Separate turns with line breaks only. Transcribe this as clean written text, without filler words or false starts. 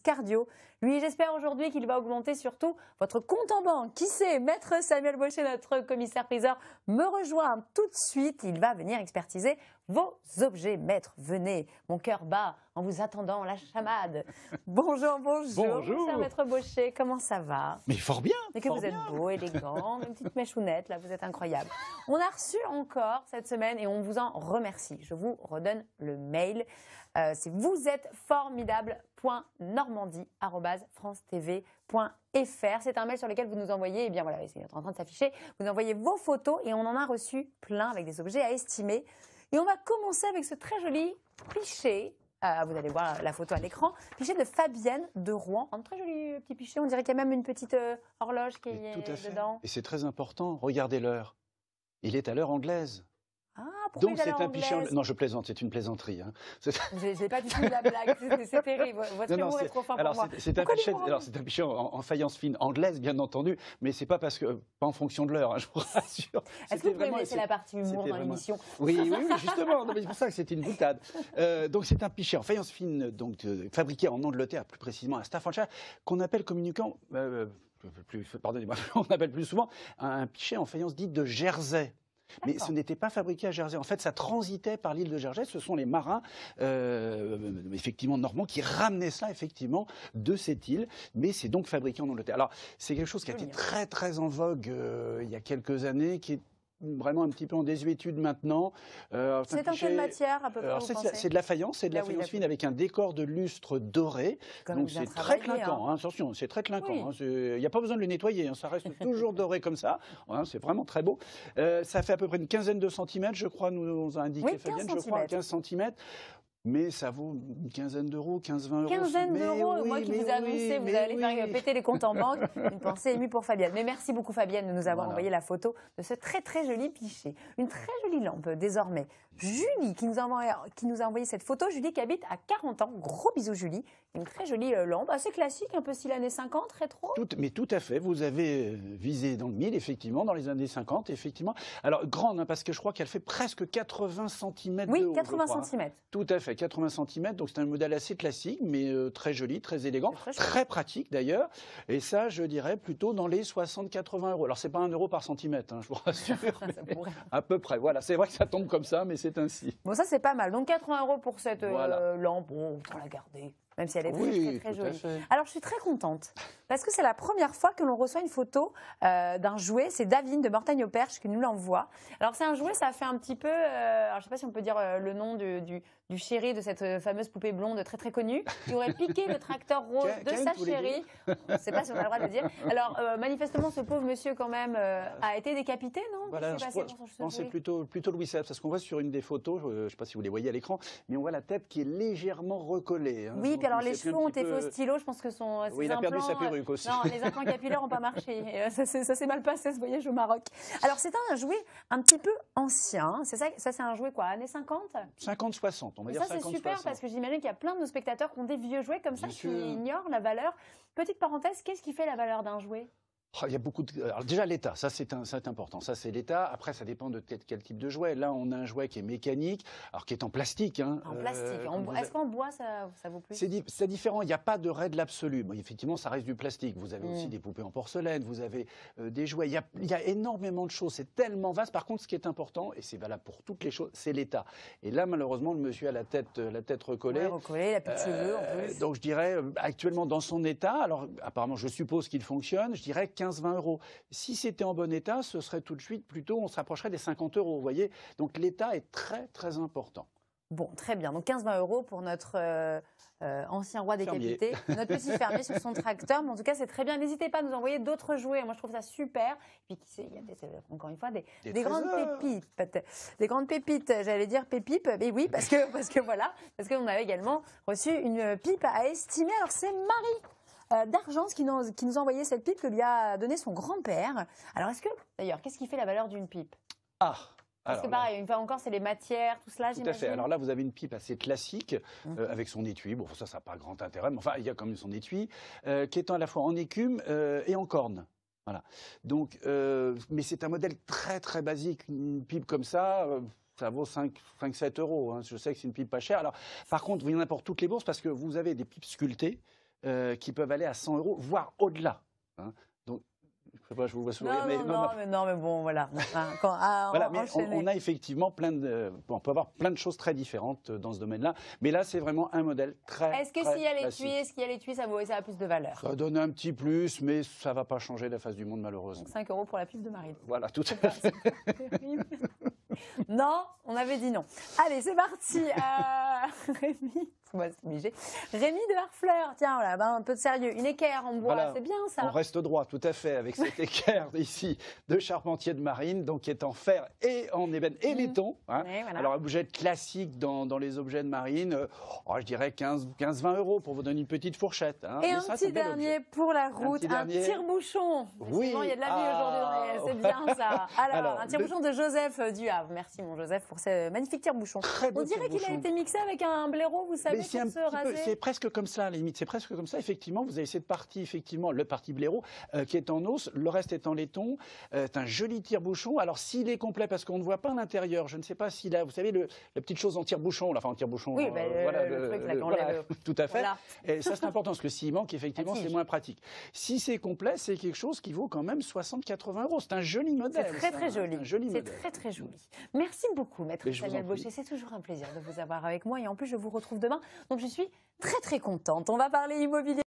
cardio. Lui, j'espère aujourd'hui qu'il va augmenter surtout votre compte en banque. Qui sait? Maître Samuel Baucher, notre commissaire-priseur, me rejoint tout de suite. Il va venir expertiser vos objets. Maître, venez, mon cœur bat en vous attendant la chamade. Bonjour, bonjour.
Bonjour.
Cher Maître Baucher, comment ça va?
Mais fort bien.
Et que vous êtes beau, élégant, une petite mèchounette, là, vous êtes incroyable. On a reçu encore cette semaine et on vous en remercie. Je vous redonne le mail. C'est vousêtesfortmidable.normandie@francetv.fr. C'est un mail sur lequel vous nous envoyez, et bien voilà, c'est en train de s'afficher, vous envoyez vos photos et on en a reçu plein avec des objets à estimer. Et on va commencer avec ce très joli pichet. Vous allez voir la photo à l'écran. Pichet de Fabienne de Rouen. Un très joli petit pichet. On dirait qu'il y a même une petite horloge qui est
tout à fait.
dedans.
Et c'est très important. Regardez l'heure. Il est à l'heure anglaise.
Ah, pourquoi
donc c'est un pichet. Non, je plaisante. C'est une plaisanterie. Hein.
Je n'ai pas du tout eu la blague. C'est terrible. Votre humour est trop fin pour moi.
C'est un pichet en faïence fine anglaise, bien entendu. Mais c'est pas parce que pas en fonction de l'heure. Hein, je vous rassure.
Est-ce que vous pouvez me laisser la partie humour dans l'émission?
Oui, justement. C'est pour ça que c'est une boutade. Donc c'est un pichet en faïence fine, donc fabriqué en Angleterre, plus précisément à Staffordshire, qu'on appelle communiquant. Pardonnez-moi, on appelle plus souvent un pichet en faïence dite de Jersey. Mais ce n'était pas fabriqué à Jersey. En fait, ça transitait par l'île de Jersey. Ce sont les marins, effectivement normands, qui ramenaient cela effectivement de cette île. Mais c'est donc fabriqué en Angleterre. Alors, c'est quelque chose qui a été très très en vogue il y a quelques années, qui est vraiment un petit peu en désuétude maintenant.
C'est en quelle matière à peu près?
C'est de la faïence, c'est de la faïence fine avec un décor de lustre doré. Donc c'est très clinquant, hein. Attention, c'est très clinquant. Il n'y a pas besoin de le nettoyer, hein. Ça reste toujours doré comme ça. Hein, c'est vraiment très beau. Ça fait à peu près une quinzaine de centimètres, je crois, nous a indiqué Fabienne, je crois, 15 centimètres. Mais ça vaut une quinzaine d'euros, 15-20 euros.
Quinzaine d'euros, moi qui vous ai annoncé, vous allez faire péter les comptes en banque. Une pensée émue pour Fabienne. Mais merci beaucoup Fabienne de nous avoir envoyé la photo de ce très très joli pichet. Une très jolie lampe désormais. Julie qui nous a envoyé cette photo. Julie qui habite à 40 ans. Gros bisous Julie. Une très jolie lampe, assez classique, un peu style années 50, rétro.
Mais tout à fait, vous avez visé dans le mille, effectivement, dans les années 50, effectivement. Alors grande, hein, parce que je crois qu'elle fait presque 80 cm de haut.
Oui, 80 cm.
Tout à fait, 80 cm, donc c'est un modèle assez classique, mais très joli, très élégant, très pratique d'ailleurs. Et ça, je dirais plutôt dans les 60-80 euros. Alors c'est pas 1 euro par centimètre, hein, je vous rassure. À peu près, voilà. C'est vrai que ça tombe comme ça, mais c'est ainsi.
Bon, ça c'est pas mal. Donc 80 euros pour cette lampe, bon, on va la garder. Même si elle est très jolie. Alors, je suis très contente parce que c'est la première fois que l'on reçoit une photo d'un jouet. C'est David de Mortagne-au-Perche qui nous l'envoie. Alors, c'est un jouet, ça fait un petit peu... alors, je ne sais pas si on peut dire le nom du chéri de cette fameuse poupée blonde très très connue qui aurait piqué le tracteur rose de sa chérie. Je ne sais pas si on a le droit de le dire. Alors, manifestement, ce pauvre monsieur, quand même, a été décapité, non?
Voilà, je pense que c'est plutôt Louis XVI, parce qu'on voit sur une des photos, je ne sais pas si vous les voyez à l'écran, mais on voit la tête qui est légèrement recollée. Hein.
Oui, puis alors les cheveux ont été faits au stylo, je pense que son
oui, il a perdu sa perruque aussi.
Non, les implants capillaires n'ont pas marché. Ça s'est mal passé ce voyage au Maroc. Alors c'est un jouet un petit peu ancien, c'est ça c'est un jouet quoi, années 50?
50-60, on va dire 50-60.
Ça c'est super parce que j'imagine qu'il y a plein de nos spectateurs qui ont des vieux jouets comme ça qui ignorent la valeur. Petite parenthèse, qu'est-ce qui fait la valeur d'un jouet?
Il y a beaucoup de... Alors déjà l'état, ça c'est important, ça c'est l'état. Après ça dépend de quel type de jouet. Là on a un jouet qui est mécanique, alors qui est en plastique. Hein.
En plastique. Est-ce qu'en bois ça vaut plus?
C'est différent, il n'y a pas de règle absolue. Bon, effectivement ça reste du plastique. Vous avez aussi des poupées en porcelaine, vous avez des jouets. Il y a énormément de choses, c'est tellement vaste. Par contre ce qui est important, et c'est valable pour toutes les choses, c'est l'état. Et là malheureusement le monsieur a la tête recollée.
Ouais, recollée, la petite cheveux en plus.
Donc je dirais actuellement dans son état, alors apparemment je suppose qu'il fonctionne, je dirais 15-20 euros. Si c'était en bon état, ce serait tout de suite plutôt, on se rapprocherait des 50 euros, vous voyez. Donc l'état est très très important.
Bon, très bien. Donc 15-20 euros pour notre ancien roi décapité, notre petit fermier sur son tracteur. Mais en tout cas, c'est très bien. N'hésitez pas à nous envoyer d'autres jouets. Moi, je trouve ça super. Et puis, qui sait, il y a encore une fois des grandes pépites. Des grandes pépites, j'allais dire pépipes. Mais oui, parce qu'on avait également reçu une pipe à estimer. Alors, c'est Marie d'Argence qui nous a envoyé cette pipe que lui a donnée son grand-père. Alors, d'ailleurs, qu'est-ce qui fait la valeur d'une pipe? Parce que pareil, une fois encore, c'est les matières, tout cela, j'imagine.
Tout à fait. Alors là, vous avez une pipe assez classique, avec son étui. Bon, ça n'a pas grand intérêt, mais enfin, il y a quand même son étui, qui est à la fois en écume et en corne. Voilà. Donc, mais c'est un modèle très, très basique. Une pipe comme ça... ça vaut 5-7 euros. Hein. Je sais que c'est une pipe pas chère. Alors, par contre, il y en a pour toutes les bourses parce que vous avez des pipes sculptées. qui peuvent aller à 100 €, voire au-delà. Hein. Donc, je sais pas, je vous vois sourire.
Non, mais bon, voilà. Enfin,
voilà, mais on a effectivement on peut avoir plein de choses très différentes dans ce domaine-là. Mais là, c'est vraiment un modèle très.
Est-ce que s'il y a l'étui, ça a plus de valeur?
Ça donne un petit plus, mais ça ne va pas changer la face du monde, malheureusement.
Donc 5 € pour la puce de Marine.
Voilà, tout à fait.
Non, on avait dit non. Allez, c'est parti. Rémi, obligé. Rémi de Harfleur, tiens, voilà, un peu de sérieux. Une équerre en bois,
voilà,
c'est bien ça.
On reste droit, tout à fait, avec cette équerre ici de Charpentier de Marine, donc qui est en fer et en ébène et laiton. Hein.
Oui, voilà.
Alors, un objet classique dans les objets de marine, je dirais 15-20 € pour vous donner une petite fourchette. Hein.
Et un petit dernier pour la route, un tire-bouchon.
Oui.
Il y a de la vie aujourd'hui, c'est bien ça. Alors un tire-bouchon de Joseph du Havre. Merci mon Joseph pour ce magnifique tire-bouchon. On dirait qu'il a été mixé avec un blaireau, vous savez, pour se raser.
C'est presque comme ça, à la limite. C'est presque comme ça, effectivement. Vous avez cette partie, effectivement, le parti blaireau, qui est en os, le reste est en laiton. C'est un joli tire-bouchon. Alors, s'il est complet, parce qu'on ne voit pas l'intérieur, je ne sais pas s'il a, vous savez, la petite chose en tire-bouchon, enfin en tire-bouchon.
Oui, le truc là,
voilà, tout à fait.
Voilà.
Et ça, c'est important, parce que s'il manque, effectivement, c'est moins pratique. Si c'est complet, c'est quelque chose qui vaut quand même 60-80 €. C'est un joli modèle.
C'est très joli.
C'est
très très joli. Merci beaucoup, maître Samuel Baucher. C'est toujours un plaisir de vous avoir avec moi. Et en plus, je vous retrouve demain. Donc, je suis très très contente. On va parler immobilier.